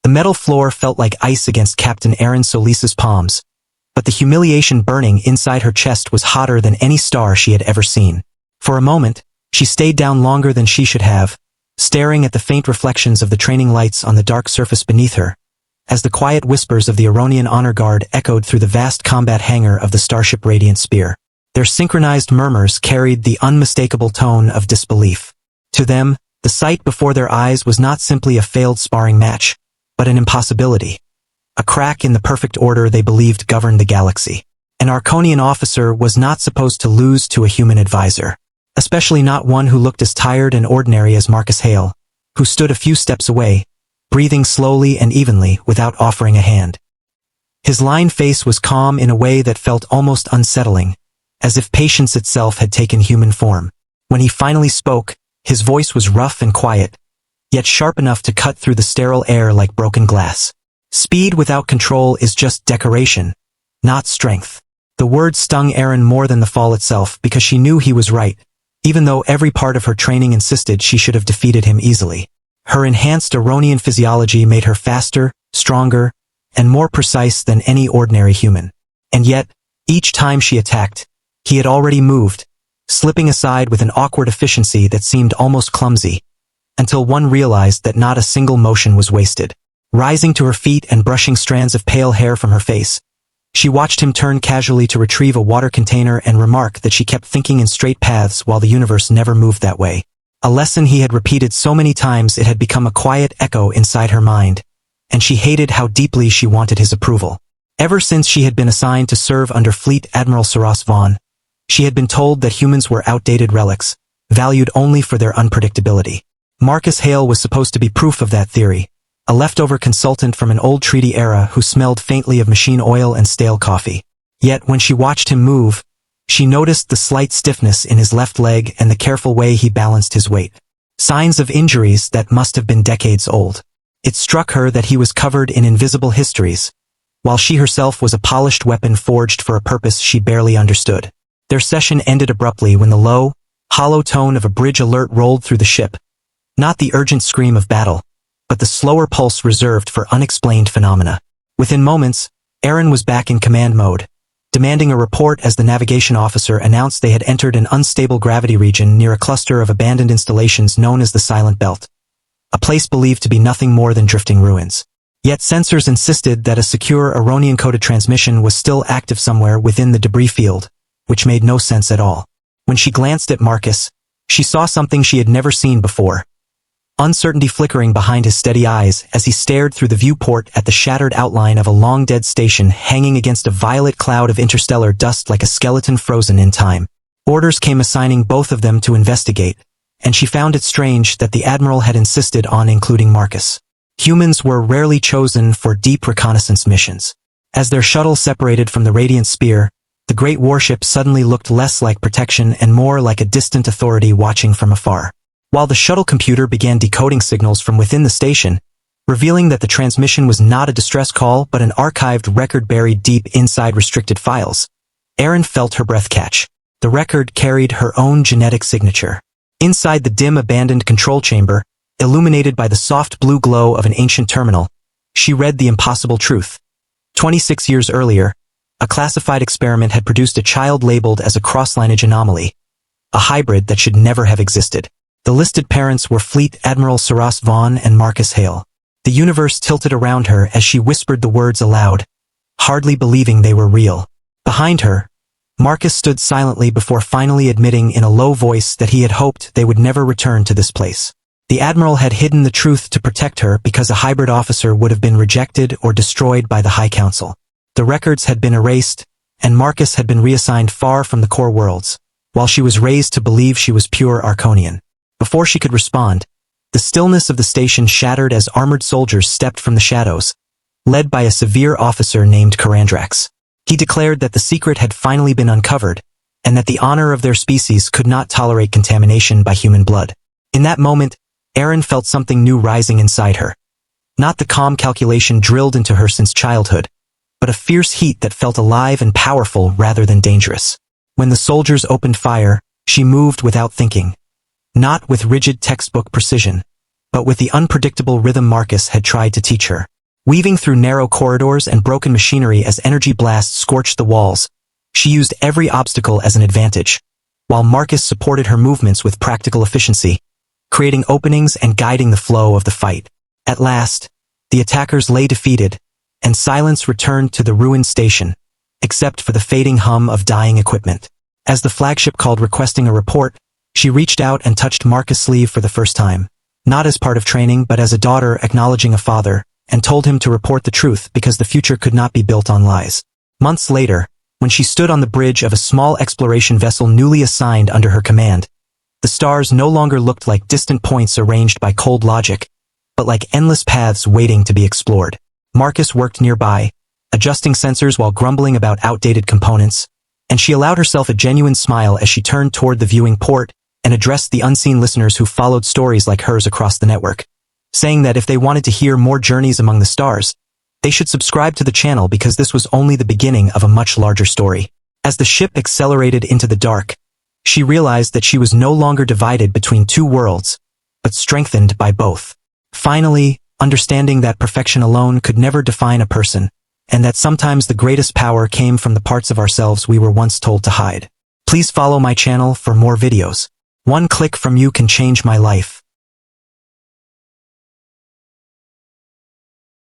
The metal floor felt like ice against Captain Aaron Solis's palms, but the humiliation burning inside her chest was hotter than any star she had ever seen. For a moment, she stayed down longer than she should have, staring at the faint reflections of the training lights on the dark surface beneath her, as the quiet whispers of the Arconian honor guard echoed through the vast combat hangar of the Starship Radiant Spear. Their synchronized murmurs carried the unmistakable tone of disbelief. To them, the sight before their eyes was not simply a failed sparring match, but an impossibility. A crack in the perfect order they believed governed the galaxy. An Arconian officer was not supposed to lose to a human advisor, especially not one who looked as tired and ordinary as Marcus Hale, who stood a few steps away, breathing slowly and evenly without offering a hand. His lined face was calm in a way that felt almost unsettling, as if patience itself had taken human form. When he finally spoke, his voice was rough and quiet, yet sharp enough to cut through the sterile air like broken glass. Speed without control is just decoration, not strength. The words stung Aaron more than the fall itself because she knew he was right, even though every part of her training insisted she should have defeated him easily. Her enhanced Arconian physiology made her faster, stronger, and more precise than any ordinary human. And yet, each time she attacked, he had already moved, slipping aside with an awkward efficiency that seemed almost clumsy, until one realized that not a single motion was wasted. Rising to her feet and brushing strands of pale hair from her face, she watched him turn casually to retrieve a water container and remark that she kept thinking in straight paths while the universe never moved that way. A lesson he had repeated so many times it had become a quiet echo inside her mind, and she hated how deeply she wanted his approval. Ever since she had been assigned to serve under Fleet Admiral Saras Vaughn, she had been told that humans were outdated relics, valued only for their unpredictability. Marcus Hale was supposed to be proof of that theory, a leftover consultant from an old treaty era who smelled faintly of machine oil and stale coffee. Yet when she watched him move, she noticed the slight stiffness in his left leg and the careful way he balanced his weight. Signs of injuries that must have been decades old. It struck her that he was covered in invisible histories, while she herself was a polished weapon forged for a purpose she barely understood. Their session ended abruptly when the low, hollow tone of a bridge alert rolled through the ship. Not the urgent scream of battle, but the slower pulse reserved for unexplained phenomena. Within moments, Aaron was back in command mode, demanding a report as the navigation officer announced they had entered an unstable gravity region near a cluster of abandoned installations known as the Silent Belt, a place believed to be nothing more than drifting ruins. Yet sensors insisted that a secure Arconian-coded transmission was still active somewhere within the debris field, which made no sense at all. When she glanced at Marcus, she saw something she had never seen before. Uncertainty flickering behind his steady eyes as he stared through the viewport at the shattered outline of a long-dead station hanging against a violet cloud of interstellar dust like a skeleton frozen in time. Orders came assigning both of them to investigate, and she found it strange that the Admiral had insisted on including Marcus. Humans were rarely chosen for deep reconnaissance missions. As their shuttle separated from the Radiant Spear, the great warship suddenly looked less like protection and more like a distant authority watching from afar. While the shuttle computer began decoding signals from within the station, revealing that the transmission was not a distress call but an archived record buried deep inside restricted files, Aaron felt her breath catch. The record carried her own genetic signature. Inside the dim abandoned control chamber, illuminated by the soft blue glow of an ancient terminal, she read the impossible truth. 26 years earlier, a classified experiment had produced a child labeled as a cross-lineage anomaly, a hybrid that should never have existed. The listed parents were Fleet Admiral Saras Vaughn and Marcus Hale. The universe tilted around her as she whispered the words aloud, hardly believing they were real. Behind her, Marcus stood silently before finally admitting in a low voice that he had hoped they would never return to this place. The Admiral had hidden the truth to protect her because a hybrid officer would have been rejected or destroyed by the High Council. The records had been erased, and Marcus had been reassigned far from the core worlds, while she was raised to believe she was pure Arconian. Before she could respond, the stillness of the station shattered as armored soldiers stepped from the shadows, led by a severe officer named Karandrax. He declared that the secret had finally been uncovered, and that the honor of their species could not tolerate contamination by human blood. In that moment, Aaron felt something new rising inside her. Not the calm calculation drilled into her since childhood, but a fierce heat that felt alive and powerful rather than dangerous. When the soldiers opened fire, she moved without thinking. Not with rigid textbook precision, but with the unpredictable rhythm Marcus had tried to teach her. Weaving through narrow corridors and broken machinery as energy blasts scorched the walls, she used every obstacle as an advantage, while Marcus supported her movements with practical efficiency, creating openings and guiding the flow of the fight. At last, the attackers lay defeated, and silence returned to the ruined station, except for the fading hum of dying equipment. As the flagship called requesting a report, she reached out and touched Marcus' sleeve for the first time, not as part of training but as a daughter acknowledging a father, and told him to report the truth because the future could not be built on lies. Months later, when she stood on the bridge of a small exploration vessel newly assigned under her command, the stars no longer looked like distant points arranged by cold logic, but like endless paths waiting to be explored. Marcus worked nearby, adjusting sensors while grumbling about outdated components, and she allowed herself a genuine smile as she turned toward the viewing port and addressed the unseen listeners who followed stories like hers across the network, saying that if they wanted to hear more journeys among the stars, they should subscribe to the channel because this was only the beginning of a much larger story. As the ship accelerated into the dark, she realized that she was no longer divided between two worlds, but strengthened by both. Finally, understanding that perfection alone could never define a person, and that sometimes the greatest power came from the parts of ourselves we were once told to hide. Please follow my channel for more videos. One click from you can change my life.